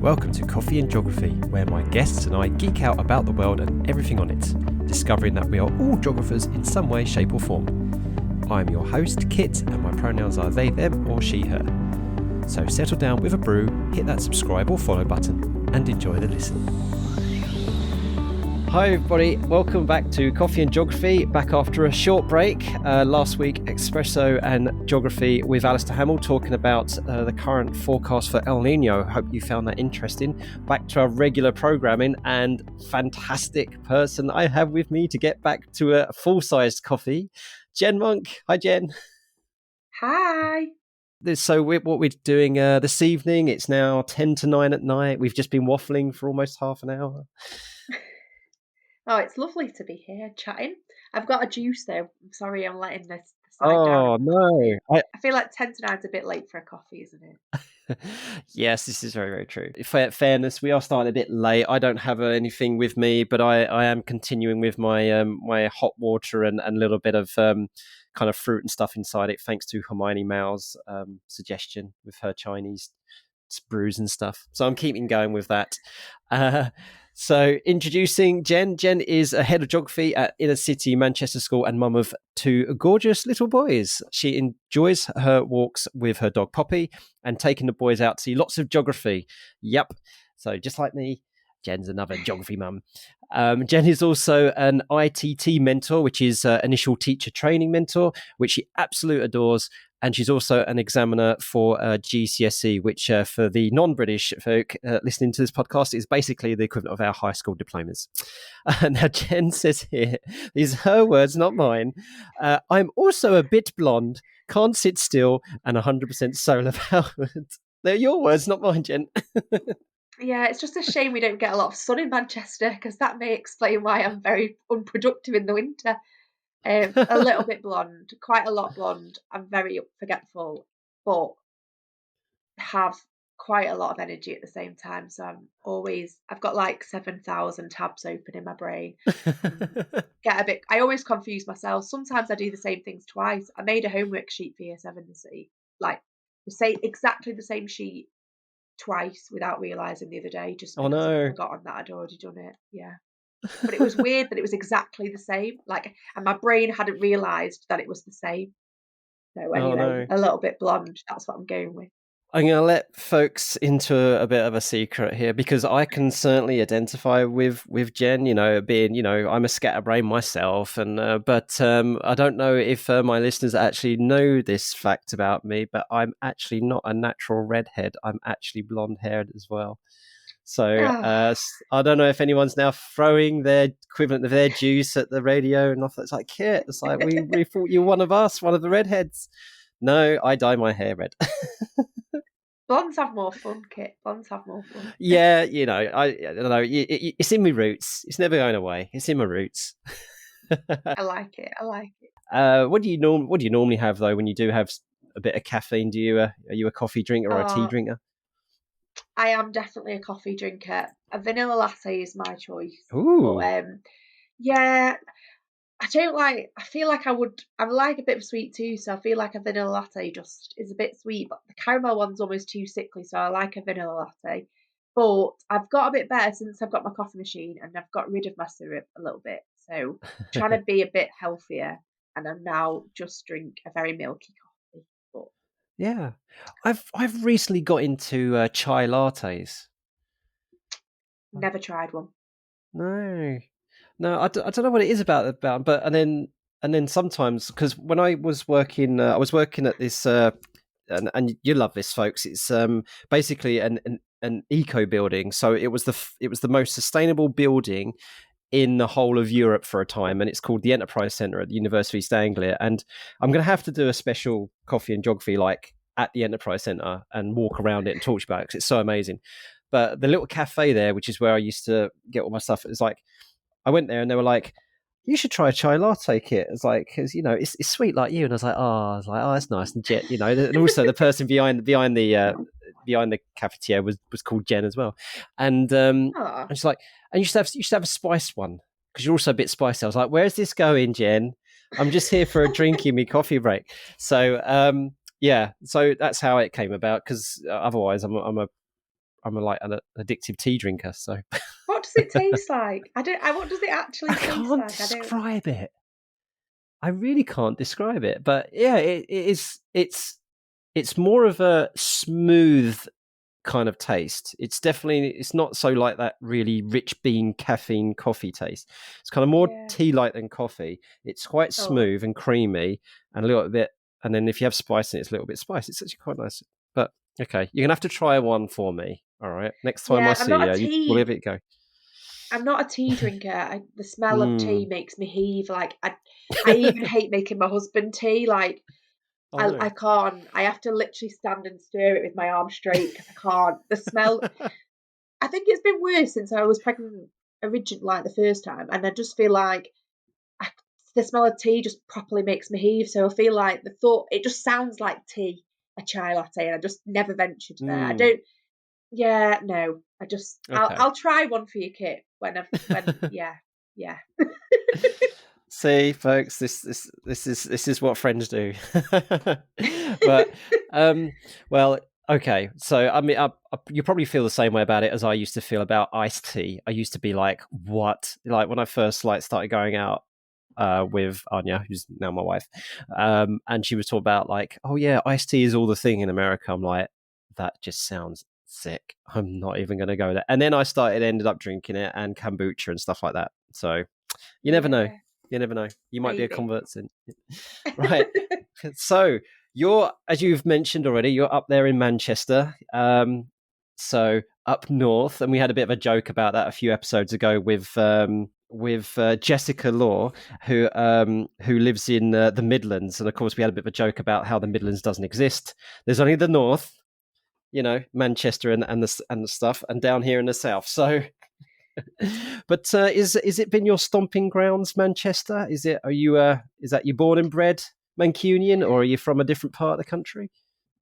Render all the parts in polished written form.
Welcome to Coffee and Geography, where my guests and I geek out about the world and everything on it, discovering that we are all geographers in some way, shape or form. I'm your host, Kit, and my pronouns are they, them or she, her. So settle down with a brew, hit that subscribe or follow button, and enjoy the listen. Hi everybody, welcome back to Coffee and Geography, back after a short break. Last week, Espresso and Geography with Alistair Hamill talking about the current forecast for El Nino. Hope you found that interesting. Back to our regular programming, and fantastic person I have with me to get back to a full-sized coffee, Jen Monk. Hi Jen. Hi. So what we're doing this evening, it's now 10 to 9 at night. We've just been waffling for almost half an hour. Oh, it's lovely to be here chatting. I've got a juice though. I'm sorry I'm letting this side down. Oh, no. I feel like 10 to 9 is a bit late for a coffee, isn't it? Yes, this is very, very true. Fairness, we are starting a bit late. I don't have anything with me, but I am continuing with my my hot water and a little bit of kind of fruit and stuff inside it, thanks to Hermione Mao's suggestion with her Chinese brews and stuff. So I'm keeping going with that. So introducing Jen. Jen is a head of geography at Inner City Manchester School and mum of two gorgeous little boys. She enjoys her walks with her dog Poppy and taking the boys out to see lots of geography. Yep. So just like me, Jen's another geography mum. Jen is also an ITT mentor, which is initial teacher training mentor, which she absolutely adores. And she's also an examiner for GCSE, which for the non-British folk listening to this podcast is basically the equivalent of our high school diplomas. Now, Jen says here, these are her words, not mine. I'm also a bit blonde, can't sit still, and 100% solar powered. They're your words, not mine, Jen. Yeah, it's just a shame we don't get a lot of sun in Manchester, because that may explain why I'm very unproductive in the winter. A little bit blonde, quite a lot blonde. I'm very forgetful, but have quite a lot of energy at the same time. So I've got like 7,000 tabs open in my brain. I always confuse myself. Sometimes I do the same things twice. I made a homework sheet for year 7 this week, like exactly the same sheet twice without realising the other day, just because I'd forgotten that I'd already done it. Yeah. But it was weird that it was exactly the same, and my brain hadn't realised that it was the same. So anyway, a little bit blonde, that's what I'm going with. I'm going to let folks into a bit of a secret here, because I can certainly identify with Jen, being, I'm a scatterbrain myself. But I don't know if my listeners actually know this fact about me, but I'm actually not a natural redhead. I'm actually blonde haired as well. So I don't know if anyone's now throwing their equivalent of their juice at the radio, and it's like, Kit, it's like we thought you were one of us, one of the redheads. No, I dye my hair red. Blondes have more fun, Kit. Blondes have more fun. Yeah, I don't know. It's in my roots. It's never going away. It's in my roots. I like it. What do you normally have though when you do have a bit of caffeine? Are you a coffee drinker or a tea drinker? I am definitely a coffee drinker. A vanilla latte is my choice. Ooh. But, yeah, I feel like I like a bit of sweet too, so I feel like a vanilla latte just is a bit sweet, but the caramel one's almost too sickly, so I like a vanilla latte. But I've got a bit better since I've got my coffee machine and I've got rid of my syrup a little bit. So trying to be a bit healthier, and I'm now just drink a very milky coffee. But yeah, I've recently got into chai lattes. Never tried one. No, I don't know what it is about, but and then sometimes, because when I was working at this, and you love this, folks. It's basically an eco building. So it was the most sustainable building in the whole of Europe for a time, and it's called the Enterprise Centre at the University of East Anglia. And I'm going to have to do a special coffee and geography at the Enterprise Centre and walk around it and talk about it, because it's so amazing. But the little cafe there, which is where I used to get all my stuff, is like, I went there and they were like, you should try a chai latte, Kit. It's like, because it's sweet like you. And I was like, oh, that's nice. And Jen, and also the person behind the cafetiere was called Jen as well. And she's like, and you should have a spiced one, because you're also a bit spicy. I was like, where's this going, Jen? I'm just here for a drink in my coffee break. So yeah, so that's how it came about. Because otherwise, I'm I'm like an addictive tea drinker. So What does it taste like? What does it actually I taste can't like? I don't. describe it. I really can't describe it, but yeah, it is. It's more of a smooth kind of taste. It's not so like that really rich bean caffeine coffee taste. It's kind of more Yeah. tea like than coffee. It's quite Oh. smooth and creamy and a little bit. And then if you have spice in it, it's a little bit spicy. It's actually quite nice. But okay, you're gonna have to try one for me. All right, next time I Yeah, I'm see not a you, we'll tea. give it a go. I'm not a tea drinker. The smell of tea Mm. makes me heave. Like I even hate making my husband tea. Like Oh no. I can't. I have to literally stand and stir it with my arm straight because I can't. The smell. I think it's been worse since I was pregnant originally, like the first time, and I just feel like I, the smell of tea just properly makes me heave. So I feel like the thought it just sounds like tea, a chai latte, and I just never ventured there. I Mm. don't. Yeah, no. Okay. I'll try one for you, Kit. When yeah. See, folks, this is what friends do. But um, well, okay. So I mean, you probably feel the same way about it as I used to feel about iced tea. I used to be like, "What?" Like when I first started going out with Anya, who's now my wife, and she was talking about like, "Oh yeah, iced tea is all the thing in America." I'm like, that just sounds sick. I'm not even going to go there. And then ended up drinking it and kombucha and stuff like that. So you never know. Yeah, You never know. You might be a maybe. convert soon. Right. So you're, as you've mentioned already, you're up there in Manchester. So up north, and we had a bit of a joke about that a few episodes ago with Jessica Law, who lives in the Midlands, and of course we had a bit of a joke about how the Midlands doesn't exist. There's only the north, Manchester and the stuff, and down here in the south. So but is it been your stomping grounds, Manchester? Is that you born and bred Mancunian, or are you from a different part of the country?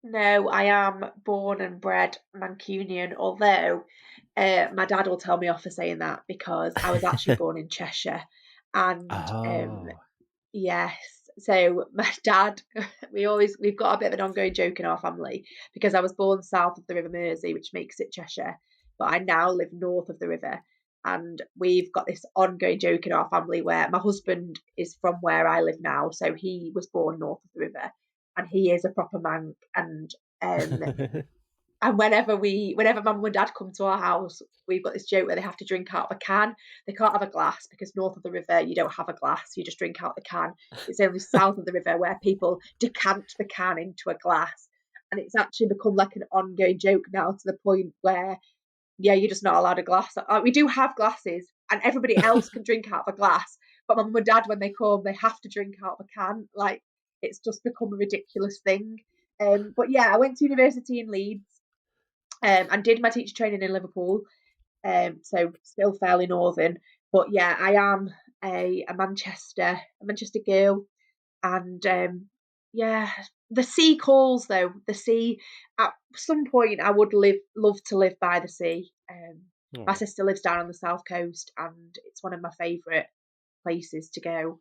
No, I am born and bred Mancunian, although my dad will tell me off for saying that because I was actually born in Cheshire. And Oh. yes, so my dad, we've got a bit of an ongoing joke in our family because I was born south of the River Mersey, which makes it Cheshire, but I now live north of the river. And we've got this ongoing joke in our family where my husband is from where I live now, so he was born north of the river, and he is a proper Manc. Um, and whenever my mum and dad come to our house, we've got this joke where they have to drink out of a can. They can't have a glass because north of the river you don't have a glass. You just drink out the can. It's only south of the river where people decant the can into a glass. And it's actually become like an ongoing joke now to the point where, yeah, you're just not allowed a glass. We do have glasses, and everybody else can drink out of a glass. But my mum and dad, when they come, they have to drink out of a can. Like it's just become a ridiculous thing. But yeah, I went to university in Leeds and did my teacher training in Liverpool. So still fairly northern. But yeah, I am a Manchester girl, and yeah, the sea calls though. The sea. At some point, I would love to live by the sea. My Oh. sister lives down on the south coast, and it's one of my favourite places to go.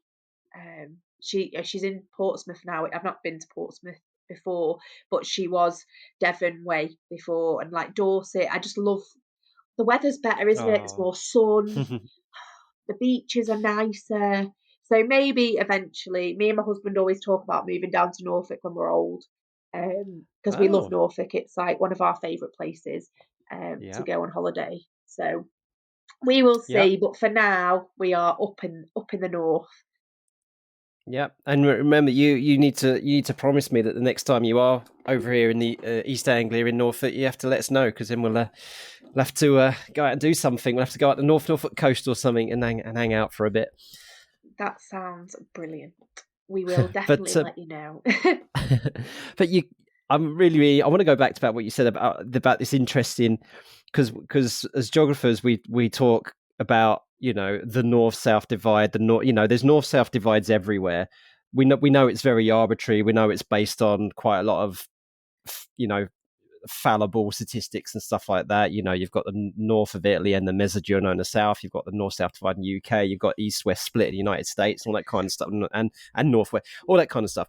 She's in Portsmouth now. I've not been to Portsmouth before, but she was Devon way before, and like Dorset. I just love the weather's better, isn't it? There's Oh. more sun. The beaches are nicer. So maybe eventually, me and my husband always talk about moving down to Norfolk when we're old, because we love Oh. Norfolk. It's like one of our favourite places to Yeah. go on holiday. So we will Yeah. see. But for now, we are up in the north. Yeah. And remember, you need to promise me that the next time you are over here in the East Anglia in Norfolk, you have to let us know, because then we'll have to go out and do something. We'll have to go out the North Norfolk coast or something and hang out for a bit. That sounds brilliant. We will But definitely let you know. but I'm really I want to go back to about what you said about this interesting, because as geographers we talk about the north south divide, the north, there's north south divides everywhere. We know it's very arbitrary. We know it's based on quite a lot of you know fallible statistics and stuff like that. You've got the north of Italy and the Mezzogiorno in the south. You've got the north-south divide in the UK. You've got east-west split in the United States, all that kind of stuff, and north-west, all that kind of stuff.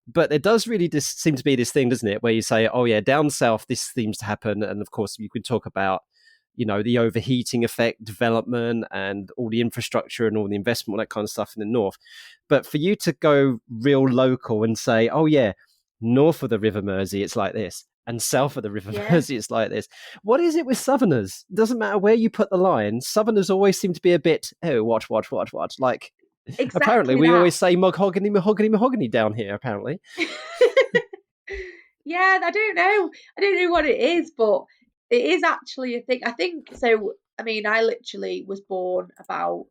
but there does really seem to be this thing, doesn't it, where you say, oh yeah, down south this seems to happen, and of course you could talk about, the overheating effect, development, and all the infrastructure and all the investment, all that kind of stuff in the north. But for you to go real local and say, oh yeah, north of the River Mersey it's like this, and south of the River Yeah, Mersey it's like this. What is it with Southerners? It doesn't matter where you put the line. Southerners always seem to be a bit, oh, watch. Like, apparently exactly we that. always say mahogany, mahogany, mahogany down here, apparently. Yeah, I don't know. I don't know what it is, but it is actually a thing. I think so. I mean, I literally was born about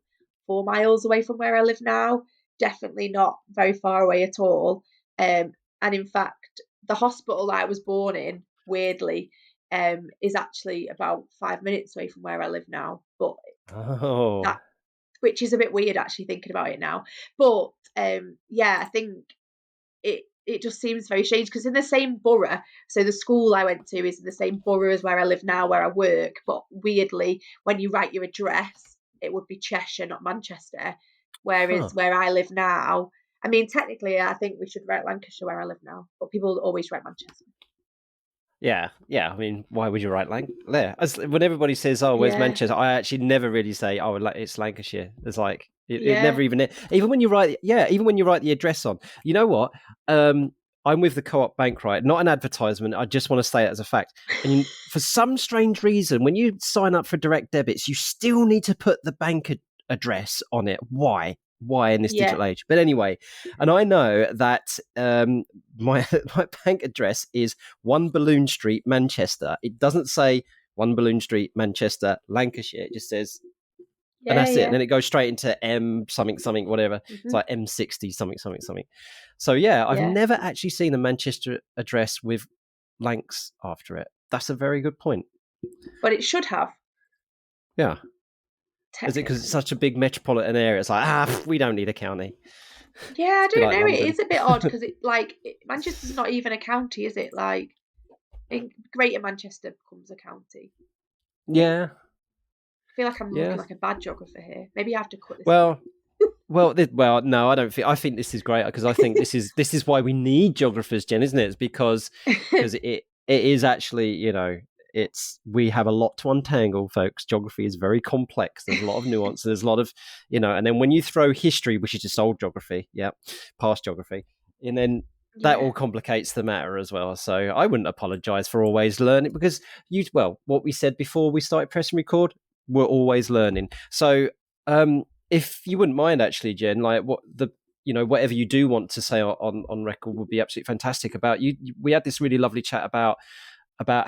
4 miles away from where I live now. Definitely not very far away at all. And in fact, the hospital I was born in, weirdly, is actually about 5 minutes away from where I live now. But Oh, that, which is a bit weird actually thinking about it now. But yeah, I think it just seems very strange because in the same borough, so the school I went to is in the same borough as where I live now, where I work. But weirdly, when you write your address, it would be Cheshire, not Manchester. huh. Whereas where I live now, I mean, technically, I think we should write Lancashire where I live now, but people always write Manchester. Yeah, yeah. I mean, why would you write there? When everybody says, "Oh, where's Yeah, Manchester?" I actually never really say, "Oh, it's Lancashire." It's like it yeah, never even when you write, yeah, even when you write the address on. You know what? I'm with the Co-op Bank, right? Not an advertisement. I just want to say it as a fact. And for some strange reason, when you sign up for direct debits, you still need to put the bank address on it. Why? Why in this yeah, digital age? But anyway, and I know that my my bank address is 1 Balloon Street, Manchester. It doesn't say 1 Balloon Street, Manchester, Lancashire. It just says, and yeah, that's it. And yeah. then it goes straight into M something something whatever. It's Hmm. like M60 something something something. So yeah, I've Yeah. never actually seen a Manchester address with Lancs after it. That's a very good point. But it should have, Yeah. Is it because it's technically. such a big metropolitan area? It's like, we don't need a county. Yeah, I It's a bit don't like know. It London. is a bit odd because Manchester's not even a county, is it? Like, in Greater Manchester becomes a county. Yeah. I feel like I'm looking Yeah. like a bad geographer here. Maybe I have to cut this bit. Well, well, no, I don't think. I think this is great because I think this is why we need geographers, Jen, isn't it? It's because it is actually, it's we have a lot to untangle, folks. Geography is very complex. There's a lot of nuance. There's a lot of, and then when you throw history, which is just old geography, yeah, past geography, and then that Yeah, all complicates the matter as well. So I wouldn't apologize for always learning because what we said before we started pressing record, we're always learning. So if you wouldn't mind, actually, Jen, like whatever you do want to say on record would be absolutely fantastic. About you, we had this really lovely chat about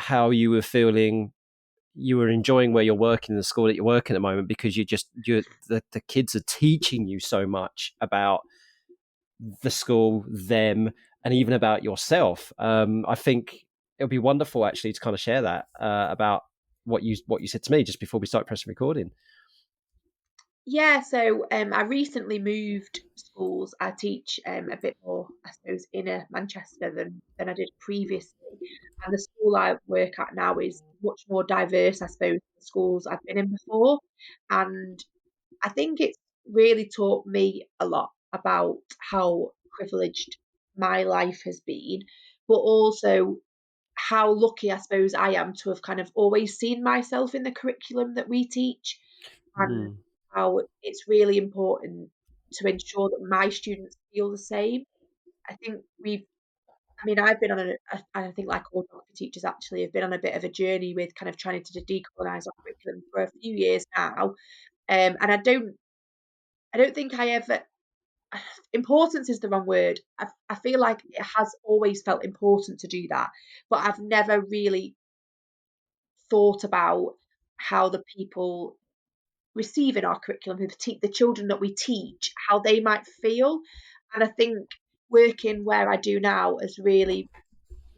how you were feeling. You were enjoying where you're working in the school that you're working at the moment because the kids are teaching you so much about the school, them, and even about yourself. I think it would be wonderful actually to kind of share that about what you said to me just before we start pressing recording. yeah. So I recently moved schools. I teach a bit more, I suppose, inner Manchester than I did previously, and the school I work at now is much more diverse, I suppose, than the schools I've been in before, and I think it's really taught me a lot about how privileged my life has been, but also how lucky I suppose I am to have kind of always seen myself in the curriculum that we teach, and Mm. how it's really important to ensure that my students feel the same. I think I mean, I've been on I think like all geography teachers actually have been on a bit of a journey with kind of trying to decolonise our curriculum for a few years now. And I don't think I ever importance is the wrong word. I feel like it has always felt important to do that, but I've never really thought about how the people receiving our curriculum, the children that we teach, how they might feel. And I think working where I do now has really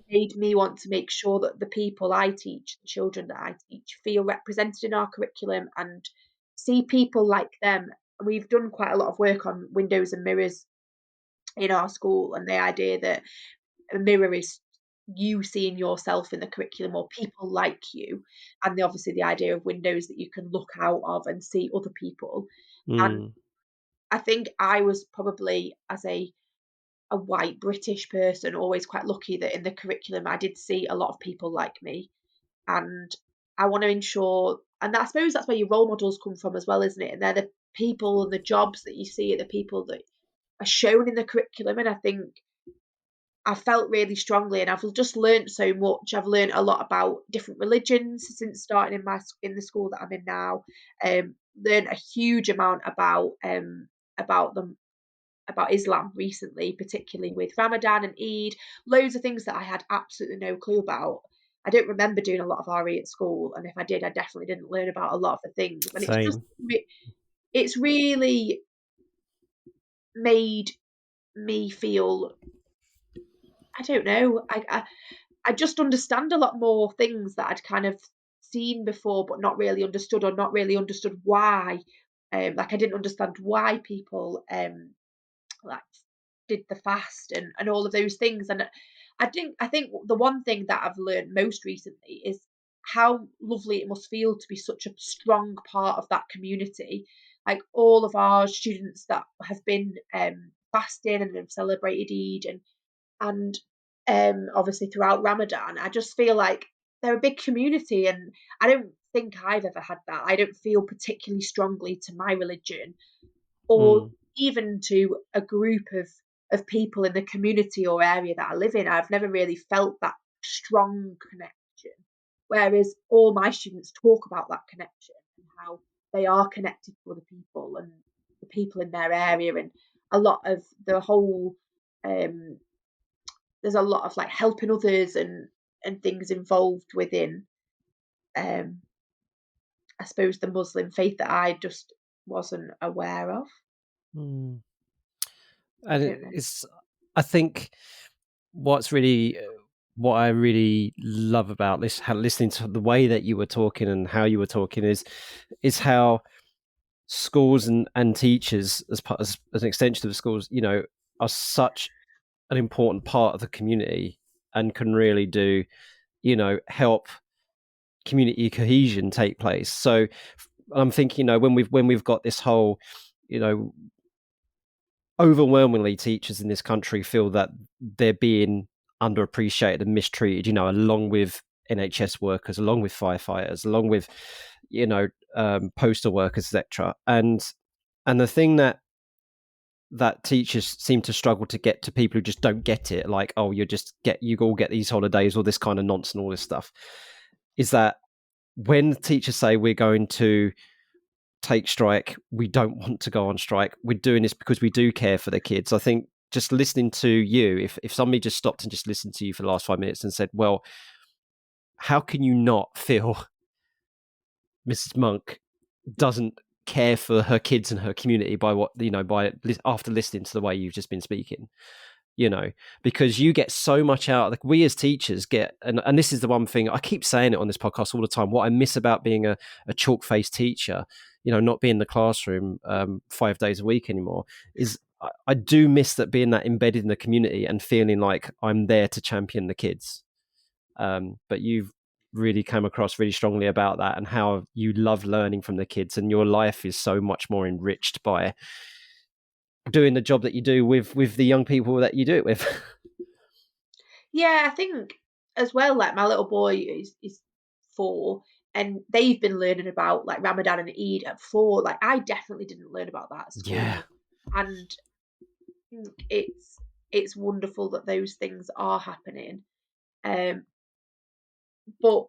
made me want to make sure that the people I teach, the children that I teach, feel represented in our curriculum and see people like them. We've done quite a lot of work on windows and mirrors in our school, and the idea that a mirror is you seeing yourself in the curriculum or people like you, and obviously the idea of windows that you can look out of and see other people. And Mm. I think I was probably, as a a white British person, always quite lucky that in the curriculum I did see a lot of people like me. And I want to ensure, and I suppose that's where your role models come from as well, isn't it? And they're the people and the jobs that you see are the people that are shown in the curriculum. And I think I felt really strongly, and I've just learned so much. I've learned a lot about different religions since starting in the school that I'm in now. Learned a huge amount about them about Islam recently, particularly with Ramadan and Eid. Loads of things that I had absolutely no clue about. I don't remember doing a lot of RE at school, and if I did, I definitely didn't learn about a lot of the things. And Same. it's really made me feel, I don't know, I just understand a lot more things that I'd kind of seen before, but not really understood, or not really understood why. Like I didn't understand why people like did the fast and all of those things. And I think the one thing that I've learned most recently is how lovely it must feel to be such a strong part of that community. Like all of our students that have been fasting and have celebrated Eid and obviously throughout Ramadan, I just feel like they're a big community, and I don't think I've ever had that. I don't feel particularly strongly to my religion, or Mm. even to a group of people in the community or area that I live in. I've never really felt that strong connection. Whereas all my students talk about that connection and how they are connected to other people and the people in their area, and a lot of the whole um there's a lot of like helping others and things involved within um I suppose the Muslim faith that I just wasn't aware of. Mm. I And don't know. it's, I think, what's really what I really love about this, how listening to the way that you were talking and how you were talking is how schools and teachers as part as an extension of the schools, you know, are such an important part of the community and can really do, you know, help community cohesion take place. So I'm thinking, you know, when we've got this whole, you know, overwhelmingly teachers in this country feel that they're being underappreciated and mistreated, you know, along with NHS workers, along with firefighters, along with, you know, postal workers, etc. And the thing that teachers seem to struggle to get to people who just don't get it, like, oh, you all get these holidays, all this kind of nonsense, all this stuff, is that when teachers say we're going to take strike, we don't want to go on strike, we're doing this because we do care for the kids. I think just listening to you, if somebody just stopped and just listened to you for the last 5 minutes and said, well, how can you not feel Mrs. Monk doesn't care for her kids and her community by what, you know, by after listening to the way you've just been speaking, you know, because you get so much out, like we as teachers get, and this is the one thing I keep saying it on this podcast all the time, what I miss about being a chalk-faced teacher, you know, not being in the classroom 5 days a week anymore, is I do miss that, being that embedded in the community and feeling like I'm there to champion the kids. But you've really come across really strongly about that, and how you love learning from the kids, and your life is so much more enriched by doing the job that you do with the young people that you do it with. Yeah, I think as well, like my little boy is 4, and they've been learning about like Ramadan and Eid at 4. Like I definitely didn't learn about that at Yeah. school. And I think it's wonderful that those things are happening. Um, but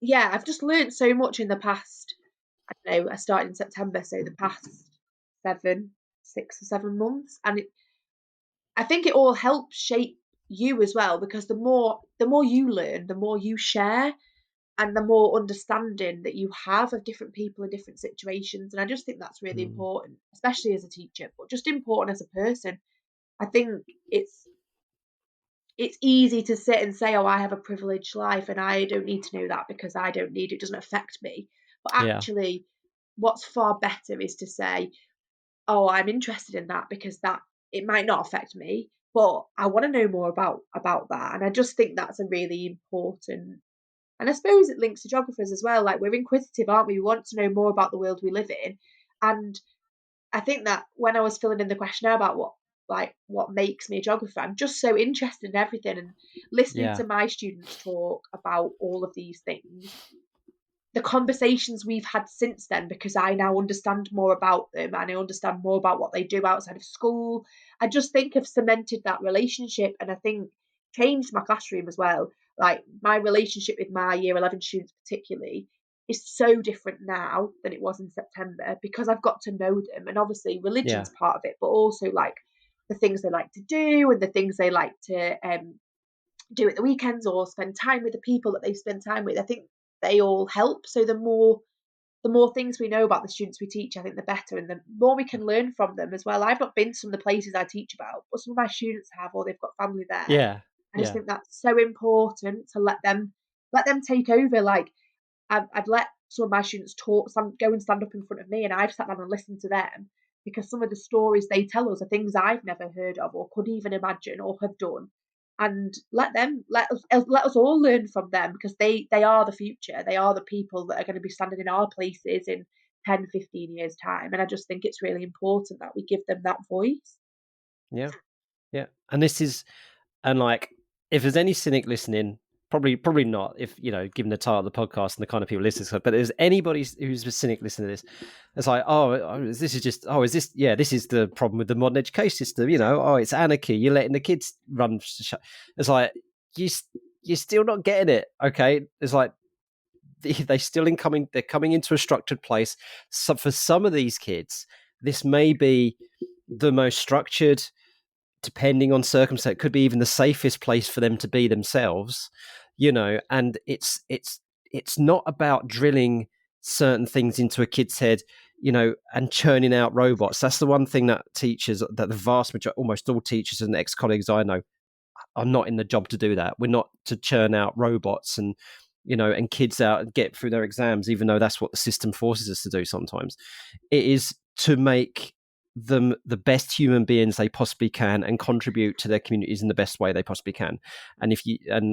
yeah, I've just learned so much in the past. I don't know, I started in September, so the past 6 or 7 months, and I think it all helps shape you as well, because the more you learn, the more you share, and the more understanding that you have of different people in different situations. And I just think that's really Mm. important, especially as a teacher, but just important as a person. I think it's easy to sit and say, oh, I have a privileged life and I don't need to know that because I don't need it, it doesn't affect me. But Yeah. actually, what's far better is to say, oh, I'm interested in that because that it might not affect me, but I want to know more about that. And I just think that's a really important, and I suppose it links to geographers as well. Like we're inquisitive, aren't we? We want to know more about the world we live in. And I think that when I was filling in the questionnaire about like what makes me a geographer. I'm just so interested in everything, and listening Yeah. to my students talk about all of these things, the conversations we've had since then, because I now understand more about them and I understand more about what they do outside of school. I just think have cemented that relationship, and I think changed my classroom as well. Like my relationship with my year 11 students, particularly, is so different now than it was in September because I've got to know them. And obviously, Yeah. religion's part of it, but also like the things they like to do and the things they like to do at the weekends or spend time with the people that they spend time with. I think they all help. So the more things we know about the students we teach, I think the better, and the more we can learn from them as well. I've not been to some of the places I teach about, but some of my students have, or they've got family there. Yeah. I just Yeah. think that's so important to let them take over. Like I've let some of my students go and stand up in front of me, and I've sat down and listened to them because some of the stories they tell us are things I've never heard of or could even imagine or have done. And let us all learn from them because they are the future. They are the people that are going to be standing in our places in 10, 15 years time. And I just think it's really important that we give them that voice. Yeah. Yeah. And this is, and like, if there's any cynic listening, probably not. If given the title of the podcast and the kind of people listening to it, but there's anybody who's a cynic listening to this, it's like, this is just, is this? Yeah, this is the problem with the modern education system. It's anarchy. You're letting the kids run. It's like you're still not getting it. Okay, it's like they're coming into a structured place. So for some of these kids, this may be the most structured, depending on circumstance, it could be even the safest place for them to be themselves, and it's not about drilling certain things into a kid's head, and churning out robots. That's the one thing that the vast majority, almost all teachers and ex-colleagues I know, are not in the job to do that. We're not to churn out robots and and kids out and get through their exams, even though that's what the system forces us to do sometimes. It is to make them the best human beings they possibly can and contribute to their communities in the best way they possibly can. And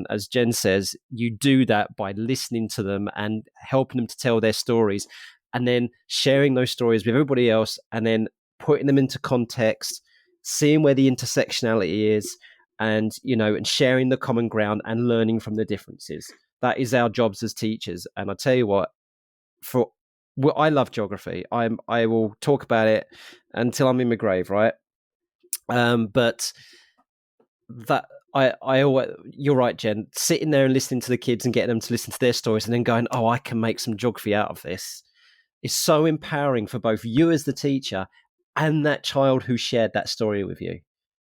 as Jen says, you do that by listening to them and helping them to tell their stories, and then sharing those stories with everybody else, and then putting them into context, seeing where the intersectionality is, and and sharing the common ground and learning from the differences. That is our jobs as teachers. And I tell you what, I love geography. I will talk about it until I'm in my grave, right? But that I always, you're right, Jen. Sitting there and listening to the kids and getting them to listen to their stories, and then going, "Oh, I can make some geography out of this," is so empowering for both you as the teacher and that child who shared that story with you.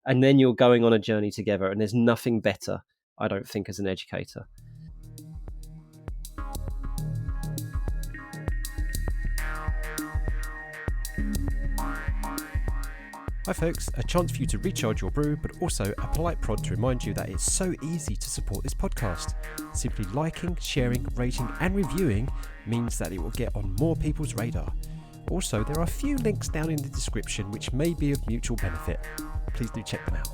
And then you're going on a journey together, and there's nothing better, I don't think, as an educator. Hi folks, a chance for you to recharge your brew, but also a polite prod to remind you that it's so easy to support this podcast. Simply liking, sharing, rating and reviewing means that it will get on more people's radar. Also, there are a few links down in the description which may be of mutual benefit. Please do check them out.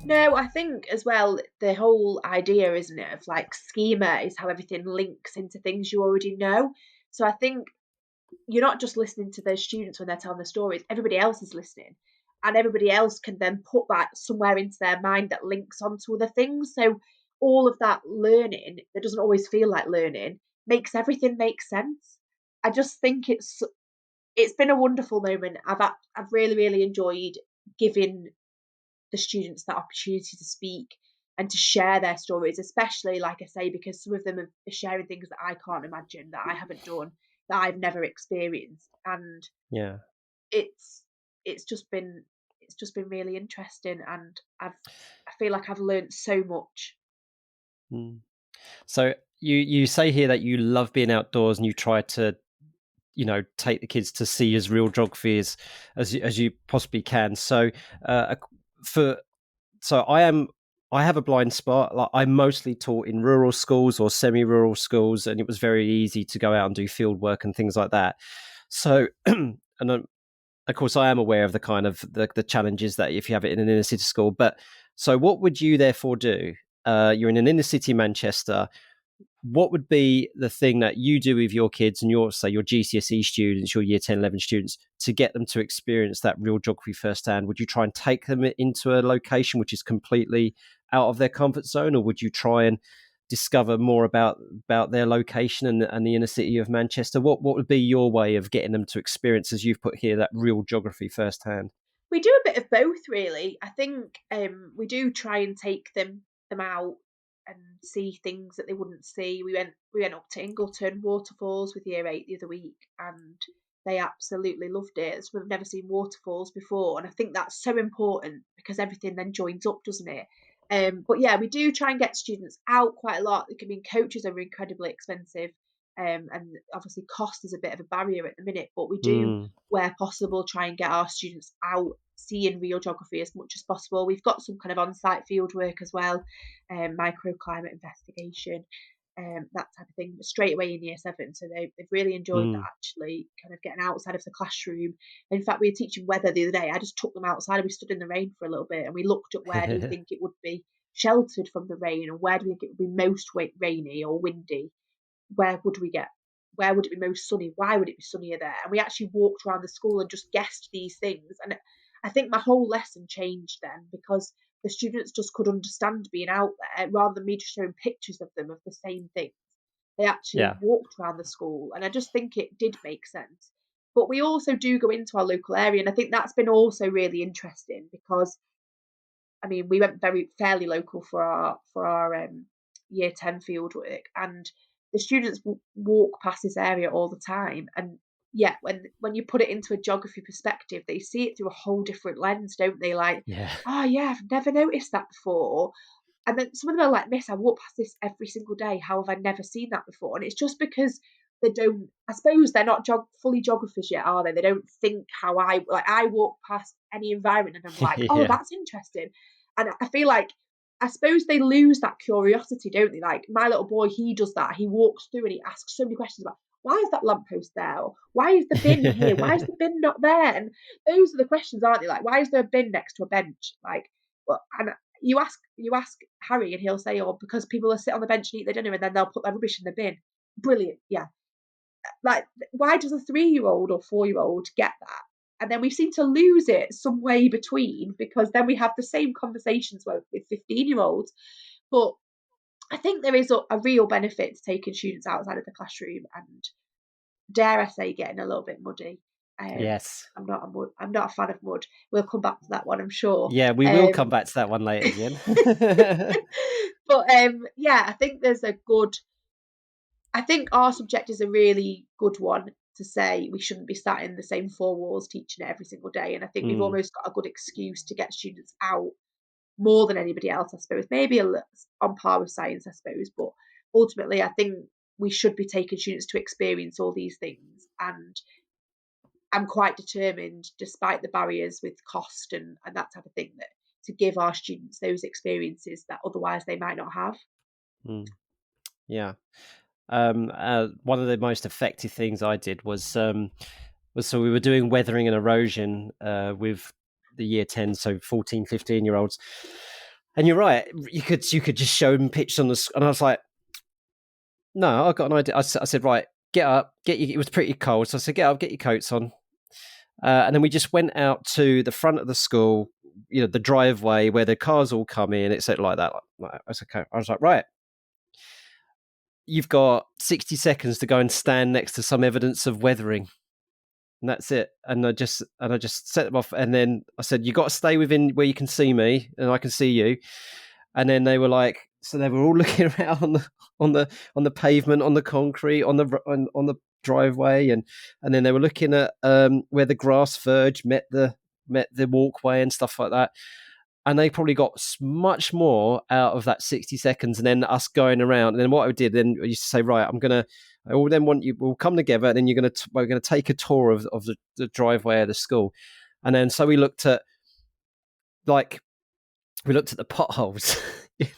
No, I think as well, the whole idea, isn't it, of like schema is how everything links into things you already know. So I think you're not just listening to those students when they're telling their stories, everybody else is listening. And everybody else can then put that somewhere into their mind that links onto other things. So all of that learning that doesn't always feel like learning makes everything make sense. I just think it's been a wonderful moment. I've really, really enjoyed giving the students that opportunity to speak and to share their stories, especially, like I say, because some of them are sharing things that I can't imagine, that I haven't done, that I've never experienced. And Yeah. it's it's just been really interesting, and I feel like I've learned so much. So you say here that you love being outdoors and you try to take the kids to see as real geography as you possibly can. So for so I have a blind spot. Like, I mostly taught in rural schools or semi-rural schools, and it was very easy to go out and do field work and things like that. So and of course I am aware of the kind of the challenges that if you have it in an inner city school. But so what would you therefore do? You're in an inner city Manchester. what would be the thing that you do with your kids and your, say, your GCSE students, your year 10, 11 students, to get them to experience that real geography firsthand? Would you try and take them into a location which is completely out of their comfort zone, or would you try and discover more about their location and the inner city of Manchester? What would be your way of getting them to experience, as you've put here, that real geography firsthand? We do a bit of both, really. I think we do try and take them out and see things that they wouldn't see. We went up to Ingleton Waterfalls with Year 8 the other week, and they absolutely loved it. So we've never seen waterfalls before, and I think that's so important because everything then joins up, doesn't it? But yeah, we do try and get students out quite a lot. I mean, coaches are incredibly expensive, and obviously cost is a bit of a barrier at the minute. But we do, where possible, try and get our students out seeing real geography as much as possible. We've got some kind of on-site field work as well, microclimate investigation, that type of thing, but straight away in year 7. So they've really enjoyed that, actually, kind of getting outside of the classroom. In fact, we were teaching weather the other day. I just took them outside and we stood in the rain for a little bit, and we looked at where do we think it would be sheltered from the rain, and where do we think it would be most rainy or windy. Where would it be most sunny? Why would it be sunnier there? And we actually walked around the school and just guessed these things. And I think my whole lesson changed then, because the students just could understand being out there rather than me just showing pictures of them of the same things. They actually walked around the school, and I just think it did make sense. But we also do go into our local area, and I think that's been also really interesting because, I mean, we went fairly local for our year 10 field work, and the students walk past this area all the time. And yeah, when you put it into a geography perspective, they see it through a whole different lens, don't they? Like, oh yeah, I've never noticed that before. And then some of them are like, Miss, I walk past this every single day. How have I never seen that before? And it's just because they don't, I suppose they're not fully geographers yet, are they? They don't think how I walk past any environment and I'm like, oh, that's interesting. And I feel like, I suppose they lose that curiosity, don't they? Like, my little boy, he does that. He walks through and he asks so many questions about, why is that lamppost there? Or, why is the bin here? Why is the bin not there? And those are the questions, aren't they? Like, why is there a bin next to a bench? Like, well, and you ask Harry and he'll say, oh, because people will sit on the bench and eat their dinner and then they'll put their rubbish in the bin. Brilliant, yeah. Like, why does a 3-year-old or 4-year-old get that? And then we seem to lose it some way between, because then we have the same conversations with 15-year-olds. But I think there is a real benefit to taking students outside of the classroom and, dare I say, getting a little bit muddy. Yes. I'm not a fan of mud. We'll come back to that one, I'm sure. Yeah, we will come back to that one later, Jen. But yeah, I think I think our subject is a really good one to say we shouldn't be sat in the same 4 walls teaching it every single day. And I think we've almost got a good excuse to get students out more than anybody else, I suppose. Maybe on par with science, I suppose. But ultimately, I think we should be taking students to experience all these things. And I'm quite determined, despite the barriers with cost and that type of thing, that to give our students those experiences that otherwise they might not have. Yeah. One of the most effective things I did was so we were doing weathering and erosion with the year 10, so 14, 15-year-olds. And you're right, you could just show them pictures on the, and I was like, no, I got an idea. I said, right, get up, it was pretty cold, so I said, get up, get your coats on. And then we just went out to the front of the school, the driveway where the cars all come in, etc., like that. I was okay. I was like, right, you've got 60 seconds to go and stand next to some evidence of weathering, and that's it. And I just set them off, and then I said, you got to stay within where you can see me and I can see you. And then they were like, so they were all looking around on the pavement, on the concrete, on the driveway, and then they were looking at where the grass verge met the walkway and stuff like that. And they probably got much more out of that 60 seconds and then us going around. And then what I did, then I used to say, right, we'll come together, and then we're going to take a tour of the driveway of the school. And then, so we looked at the potholes,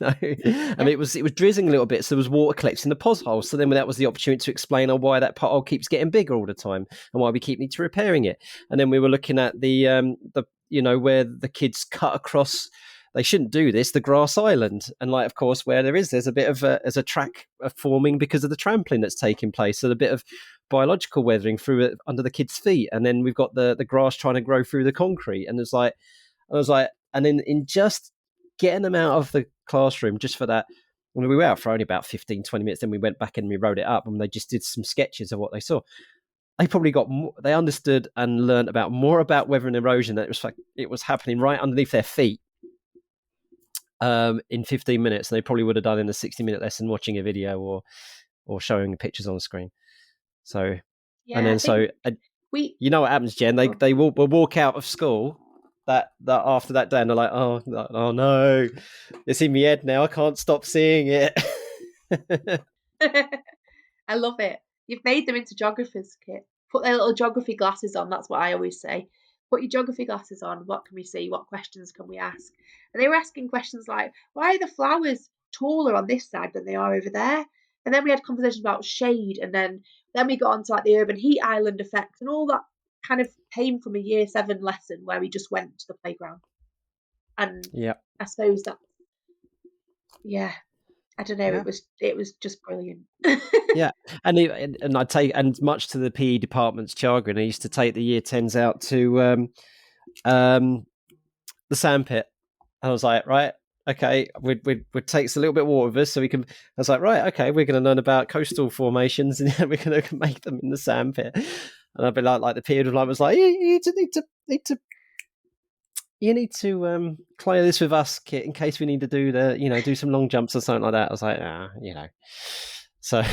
and it was drizzling a little bit. So there was water collecting the potholes. So then that was the opportunity to explain on why that pothole keeps getting bigger all the time and why we keep need to repairing it. And then we were looking at the where the kids cut across they shouldn't do this, the grass island. And like, of course, where there's a bit of there's a track forming because of the trampling that's taking place. So a bit of biological weathering through it under the kids' feet. And then we've got the grass trying to grow through the concrete. And it's like, I was like, and then in just getting them out of the classroom just for that, we were out for only about 15, 20 minutes. Then we went back and we wrote it up, and they just did some sketches of what they saw. They probably got more, they understood and learned about more about weather and erosion. That it was happening right underneath their feet in 15 minutes. And they probably would have done in a 60-minute lesson watching a video or showing pictures on the screen. So, yeah, and then you know what happens, Jen? They will walk out of school that after that day, and they're like, oh no, it's in my head now. I can't stop seeing it. I love it. You've made them into geographers, Kit. Put their little geography glasses on. That's what I always say. Put your geography glasses on. What can we see? What questions can we ask? And they were asking questions like, why are the flowers taller on this side than they are over there? And then we had conversations about shade, and then we got on to like the urban heat island effect, and all that kind of came from a year 7 lesson where we just went to the playground. And yeah, I suppose that, yeah, I don't know. Yeah. It was just brilliant. Yeah, and I take, and much to the PE department's chagrin, I used to take the year 10s out to the sandpit. I was like, right, okay, we'd take a little bit of water with us, so we can. I was like, right, okay, we're going to learn about coastal formations, and we're going to make them in the sandpit. And I'd be like the PE department was like, you need to clear this with us, Kit, in case we need to do some long jumps or something like that. I was like, So,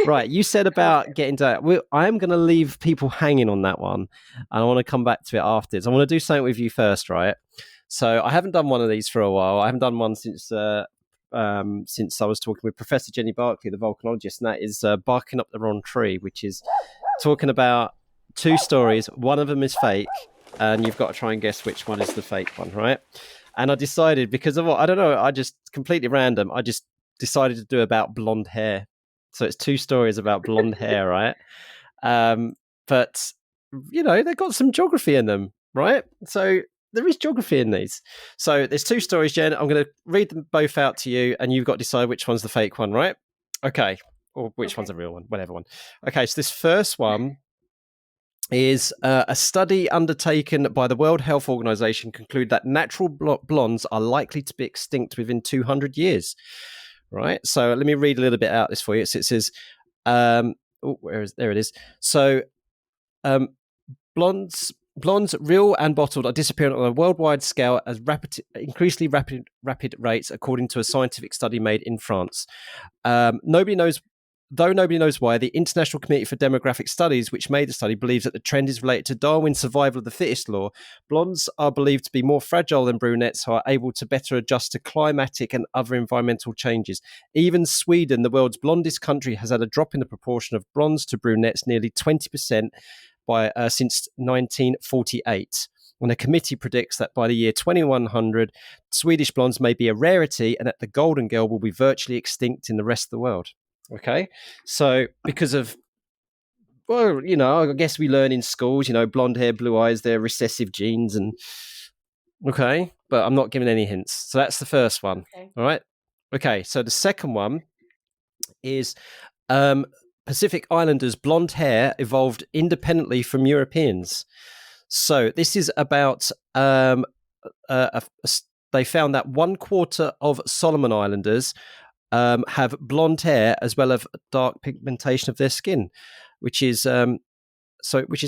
right, you said about getting to. I am going to leave people hanging on that one, and I want to come back to it afterwards. I want to do something with you first, right? So, I haven't done one of these for a while. I haven't done one since I was talking with Professor Jenny Barclay, the volcanologist, and that is Barking Up the Wrong Tree, which is talking about 2 stories. One of them is fake, and you've got to try and guess which one is the fake one, right? And I decided, because of what, I don't know, I just completely random, I just decided to do about blonde hair. So it's 2 stories about blonde hair, right? But, they've got some geography in them, right? So there is geography in these. So there's 2 stories, Jen. I'm going to read them both out to you, and you've got to decide which one's the fake one, right? Okay. Or which one's the real one, whatever one. Okay, so this first one is a study undertaken by the World Health Organization concluded that natural blondes are likely to be extinct within 200 years. Right, so let me read a little bit out this for you. It says, there it is. So, blondes, real and bottled, are disappearing on a worldwide scale as increasingly rapid rates, according to a scientific study made in France. Nobody knows why, the International Committee for Demographic Studies, which made the study, believes that the trend is related to Darwin's survival of the fittest law. Blondes are believed to be more fragile than brunettes, who are able to better adjust to climatic and other environmental changes. Even Sweden, the world's blondest country, has had a drop in the proportion of blondes to brunettes, nearly 20% since 1948. When a committee predicts that by the year 2100, Swedish blondes may be a rarity, and that the golden girl will be virtually extinct in the rest of the world. Okay, so because of, well, I guess we learn in schools, blonde hair, blue eyes, they're recessive genes, and okay, but I'm not giving any hints. So that's the first one. Okay. All right. Okay, so the second one is Pacific Islanders' blonde hair evolved independently from Europeans. So this is about they found that 1/4 of Solomon Islanders have blonde hair as well as dark pigmentation of their skin, which is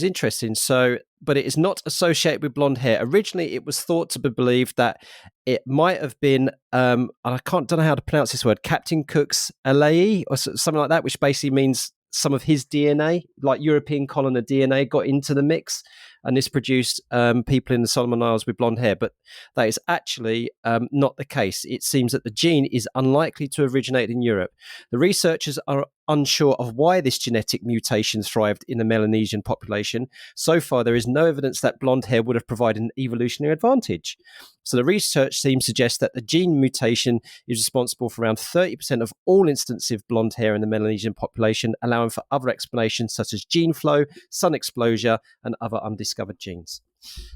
interesting. So, but it is not associated with blonde hair. Originally, it was thought to be believed that it might have been, don't know how to pronounce this word, Captain Cook's Alei or something like that, which basically means some of his DNA, like European colony DNA, got into the mix, and this produced people in the Solomon Isles with blonde hair. But that is actually not the case. It seems that the gene is unlikely to originate in Europe. The researchers are unsure of why this genetic mutation thrived in the Melanesian population. So far, there is no evidence that blonde hair would have provided an evolutionary advantage. So the research seems to suggest that the gene mutation is responsible for around 30% of all instances of blonde hair in the Melanesian population, allowing for other explanations such as gene flow, sun exposure, and other undiscovered genes.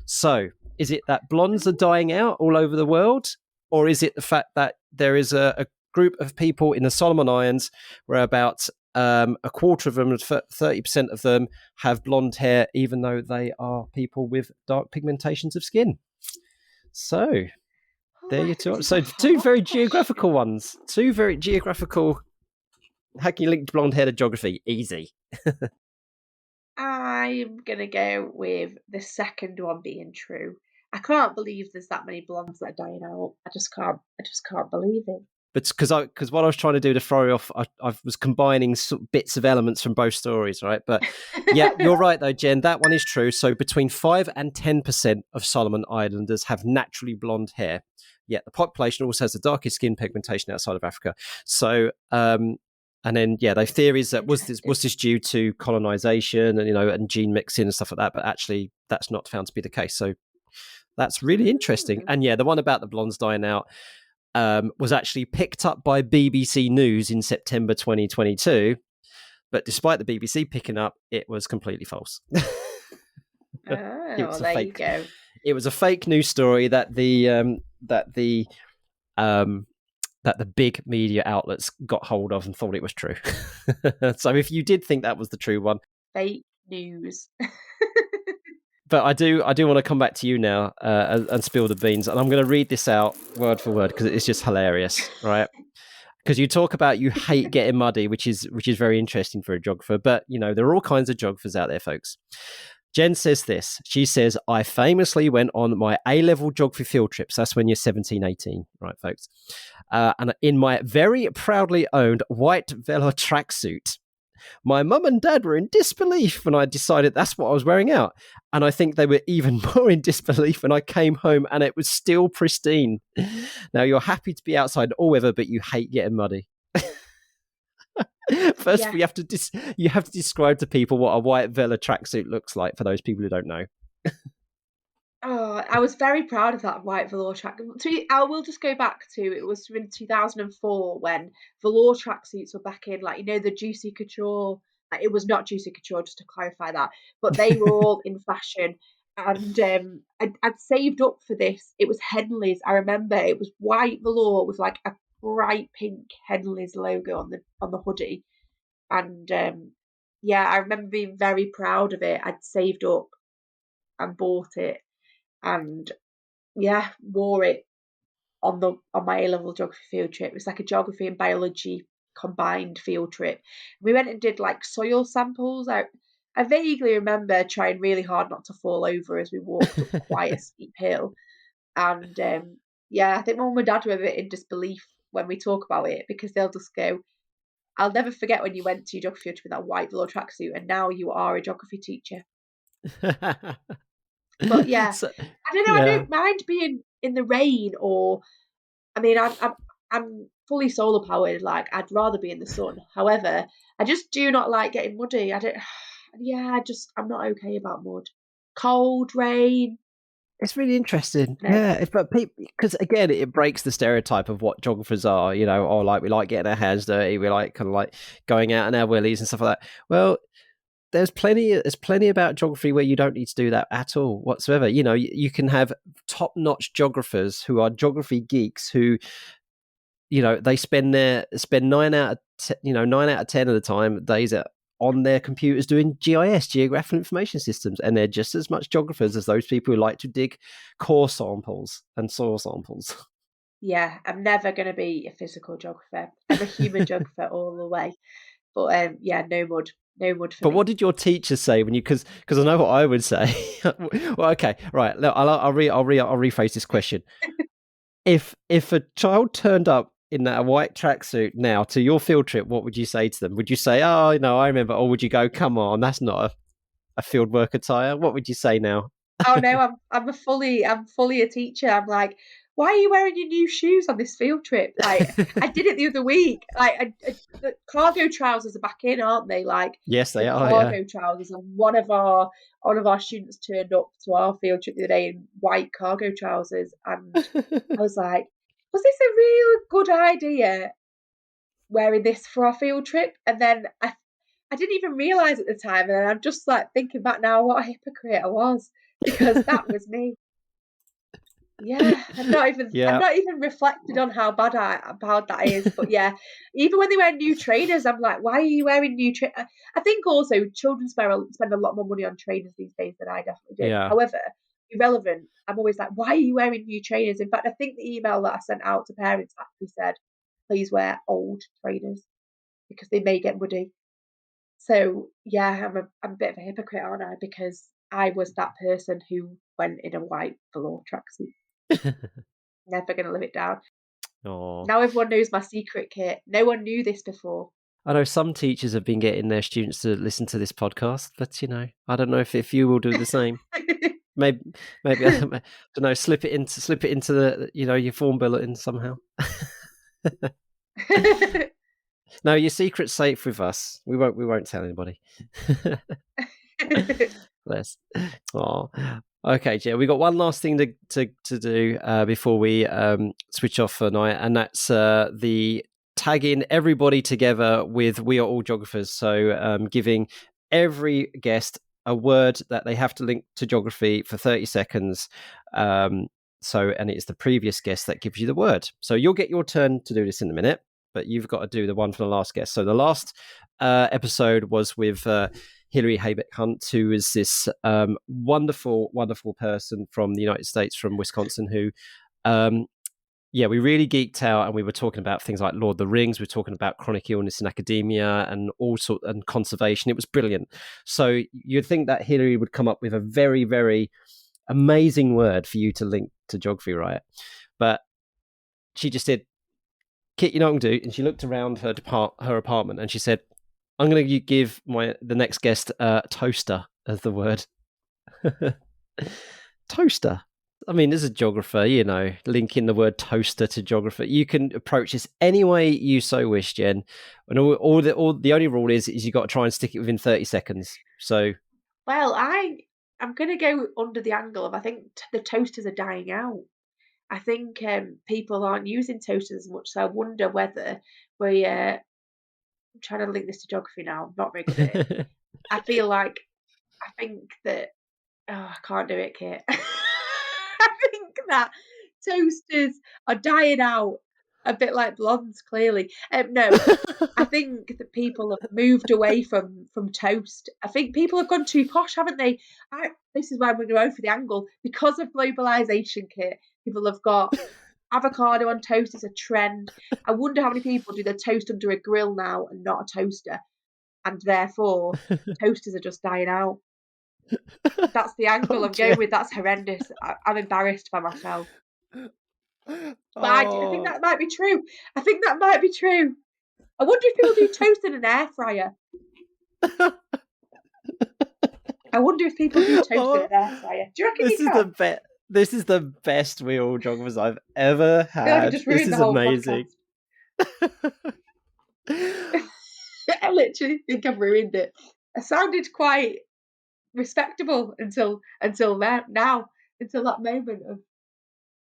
So Is it that blondes are dying out all over the world? Or is it the fact that there is a group of people in the Solomon Islands where about a quarter of them, 30% of them, have blonde hair, even though they are people with dark pigmentations of skin? So there Oh, you two. this is a So two hard very question. geographical ones. Two very geographical. How can you link blonde hair to geography? Easy. I'm gonna go with the second one being true. I can't believe there's that many blondes that are dying out. I just can't. I just can't believe it. But because what I was trying to do to throw you off, I was combining bits of elements from both stories, right? But yeah, you're right though, Jen. That one is true. So between 5 and 10% of Solomon Islanders have naturally blonde hair. Yet the population also has the darkest skin pigmentation outside of Africa. So and then yeah, the theories that was this due to colonization and and gene mixing and stuff like that, but actually that's not found to be the case. So that's really interesting. Mm. And yeah, the one about the blondes dying out was actually picked up by BBC News in September 2022. But despite the BBC picking up, it was completely false. It Oh, was well, a there you fake. go. It was a fake news story that um, the big media outlets got hold of and thought it was true. So if you did think that was the true one, Fake news. but I do want to come back to you now and spill the beans, and I'm going to read this out word for word because it's just hilarious, right? Because you talk about you hate getting muddy, which is very interesting for a geographer. But there are all kinds of geographers out there, folks. Jen says this. She says, I famously went on my A-level geography field trips. That's when you're 17, 18, right, folks? And in my very proudly owned white velour tracksuit. My mum and dad were in disbelief when I decided that's what I was wearing out. And I think they were even more in disbelief when I came home and it was still pristine. Now, you're happy to be outside all weather, but you hate getting muddy. First, Yeah. you have to describe to people what a white velour tracksuit looks like for those people who don't know. Oh, I was very proud of that white velour track. I will just go back to it was in 2004 when velour tracksuits were back in, like the Juicy Couture. It was not Juicy Couture, just to clarify that, but they were all in fashion. And I'd saved up for this. It was Henley's. I remember it was white velour with like a bright pink Henley's logo on the hoodie. And yeah, I remember being very proud of it. I'd saved up and bought it and yeah, wore it on my A-level geography field trip. It was like a geography and biology combined field trip. We went and did like soil samples. I vaguely remember trying really hard not to fall over as we walked up quite a steep hill. And yeah, I think my mum and dad were a bit in disbelief when we talk about it because they'll just go, I'll never forget when you went to your geography field trip in that white velour tracksuit and now you are a geography teacher. But yeah, So, I don't know. I yeah. don't mind being in the rain, or I mean, I'm fully solar powered. Like I'd rather be in the sun. However, I just do not like getting muddy. I don't. Yeah, I'm not okay about mud. Cold rain. It's really interesting, No. yeah. But because again, it breaks the stereotype of what geographers are. Or like we like getting our hands dirty, we like kind of like going out in our willies and stuff like that. Well, there's plenty about geography where you don't need to do that at all whatsoever. You can have top-notch geographers who are geography geeks who they spend 9 out of 10 of the time days on their computers doing GIS, geographical information systems, and they're just as much geographers as those people who like to dig core samples and soil samples. Yeah, I'm never going to be a physical geographer. I'm a human geographer all the way. But yeah, no mud for But what me. did your teacher say when you? Because I know what I would say. Well, okay, right. Look, I'll rephrase this question. If a child turned up in that white tracksuit now to your field trip, what would you say to them? Would you say, "Oh no, I remember," or would you go, "Come on, that's not a field work attire"? What would you say now? Oh no, I'm fully a teacher. I'm like, why are you wearing your new shoes on this field trip? Like, I did it the other week. Like, the cargo trousers are back in, aren't they? Like Yes, the they are. Yeah. cargo trousers, and one of our students turned up to our field trip the other day in white cargo trousers, and I was like, was this a real good idea wearing this for our field trip? And then I didn't even realise at the time, and I'm just like thinking back now what a hypocrite I was because that was me. Yeah, I've Yeah, not even reflected on how bad that is. But yeah, even when they wear new trainers, I'm like, why are you wearing new trainers? I think also children spend a lot more money on trainers these days than I definitely do. yeah. However, irrelevant. I'm always like, why are you wearing new trainers? In fact, I think the email that I sent out to parents actually said, please wear old trainers because they may get muddy. So yeah, I'm a bit of a hypocrite, aren't I? Because I was that person who went in a white velour tracksuit. Never gonna live it down. Oh, Now everyone knows my secret, Kit. No one knew this before. I know some teachers have been getting their students to listen to this podcast, but I don't know if you will do the same. Maybe, maybe I don't know. Slip it into the your form bulletin somehow. No, your secret's safe with us. We won't tell anybody. Bless. Oh, okay, Jill. We got one last thing to do before we switch off for night, and that's the tagging everybody together with "We Are All Geographers." So, giving every guest a word that they have to link to geography for 30 seconds. And it's the previous guest that gives you the word. So you'll get your turn to do this in a minute, but you've got to do the one for the last guest. So the last episode was with Hilary Haybeck Hunt, who is this wonderful, wonderful person from the United States, from Wisconsin, who, we really geeked out, and we were talking about things like Lord of the Rings. We were talking about chronic illness in academia and and conservation. It was brilliant. So you'd think that Hilary would come up with a very, very amazing word for you to link to geography, right? But she just did, Kit, you know what I'm going to do? And she looked around her apartment and she said, I'm going to give the next guest toaster as the word. Toaster. I mean, as a geographer, linking the word toaster to geographer, you can approach this any way you so wish, Jen. And the only rule is you got to try and stick it within 30 seconds. So, Well, I'm gonna go under the angle of I think the toasters are dying out. I think people aren't using toasters as much, so I wonder whether we. I'm trying to link this to geography now. I'm not very good at it. I feel like I think that I can't do it, Kit. I think that toasters are dying out, a bit like blondes, clearly. No, I think that people have moved away from toast. I think people have gone too posh, haven't they? This is why I'm going to go for the angle. Because of globalization, Kit, people have got avocado on toast is a trend. I wonder how many people do their toast under a grill now and not a toaster, and therefore toasters are just dying out. That's the angle I'm going with. That's horrendous. I'm embarrassed by myself. But I think that might be true. I think that might be true. I wonder if people do toast in an air fryer. I wonder if people do toast in an air fryer. Do you reckon this you is can? this is the best We All Geographers I've ever I feel like I had. just This ruined the is whole amazing. I literally think I've ruined it. I sounded quite respectable until now, until that moment of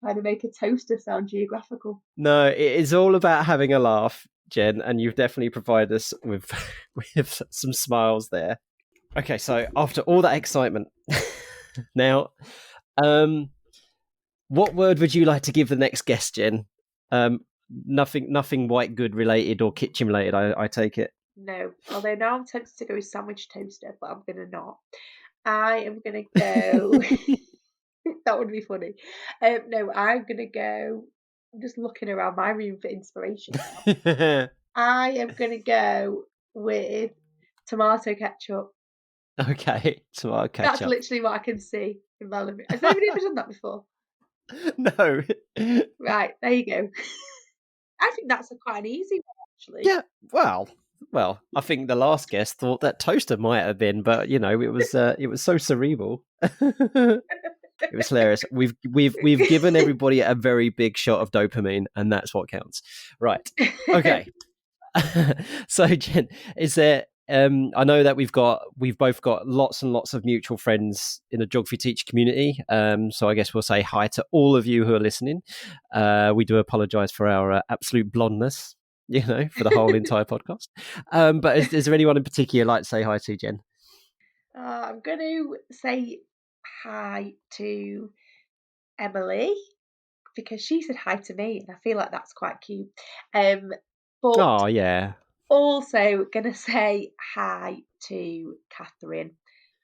trying to make a toaster sound geographical. No, it is all about having a laugh, Jen, and you've definitely provided us with with some smiles there. Okay, so after all that excitement, now, what word would you like to give the next guest, Jen? Nothing white good related or kitchen related. I take it. No, although now I'm tempted to go with sandwich toaster, but I'm gonna not. I am gonna go. That would be funny. No, I'm gonna go. I'm just looking around my room for inspiration now. I am gonna go with tomato ketchup. Okay, tomato That's ketchup. literally what I can see in my living. Has anybody ever done that before? No. Right, there you go. I think that's quite an easy one, actually. Yeah, well, I think the last guest thought that toaster might have been, but it was so cerebral. It was hilarious. We've given everybody a very big shot of dopamine, and that's what counts. Right. Okay. So, Jen, is there? I know that we've both got lots and lots of mutual friends in the geography teacher community. So I guess we'll say hi to all of you who are listening. We do apologise for our absolute blondness, for the whole entire podcast. But is there anyone in particular you'd like to say hi to, Jen? I'm going to say hi to Emily. because she said hi to me, and I feel like that's quite cute. But Oh, yeah. also gonna say hi to Catherine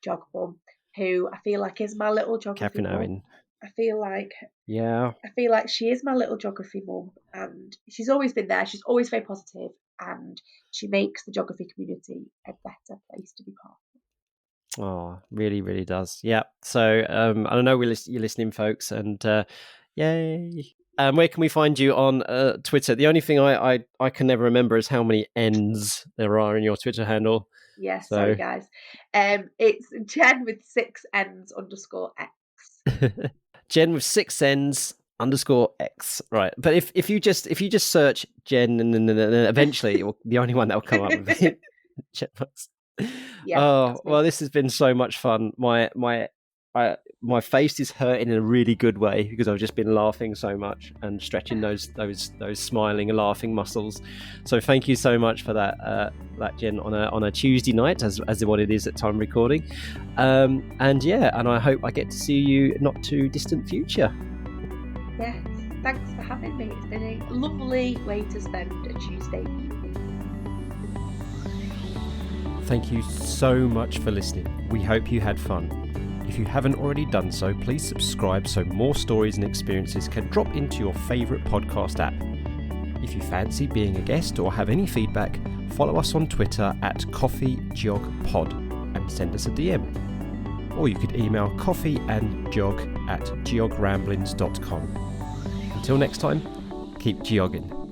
Jogbum, who I feel like is my little geography Catherine mum. Owen. I feel like Yeah. she is my little geography mum, and she's always been there. She's always very positive, and she makes the geography community a better place to be part of. Oh, really, really does. Yeah. So I know you're listening, folks, and yay. Where can we find you on Twitter? The only thing I can never remember is how many N's there are in your Twitter handle. Yeah, So... sorry guys. It's Jen with 6 N's _ X. Jen with 6 N's _ X. Right. But if you just search Jen and eventually the only one that will come up with it. Yeah. Oh, well, this has been so much fun. My face is hurting in a really good way because I've just been laughing so much and stretching those smiling and laughing muscles. So thank you so much for that, Jen, on a Tuesday night, as what it is at time recording. And I hope I get to see you not too distant future. Yes, thanks for having me. It's been a lovely way to spend a Tuesday evening. Thank you so much for listening. We hope you had fun. If you haven't already done so, please subscribe so more stories and experiences can drop into your favourite podcast app. If you fancy being a guest or have any feedback, follow us on Twitter at CoffeeGeogPod and send us a DM. Or you could email coffeeandgeog@geogramblings.com. Until next time, keep geogging.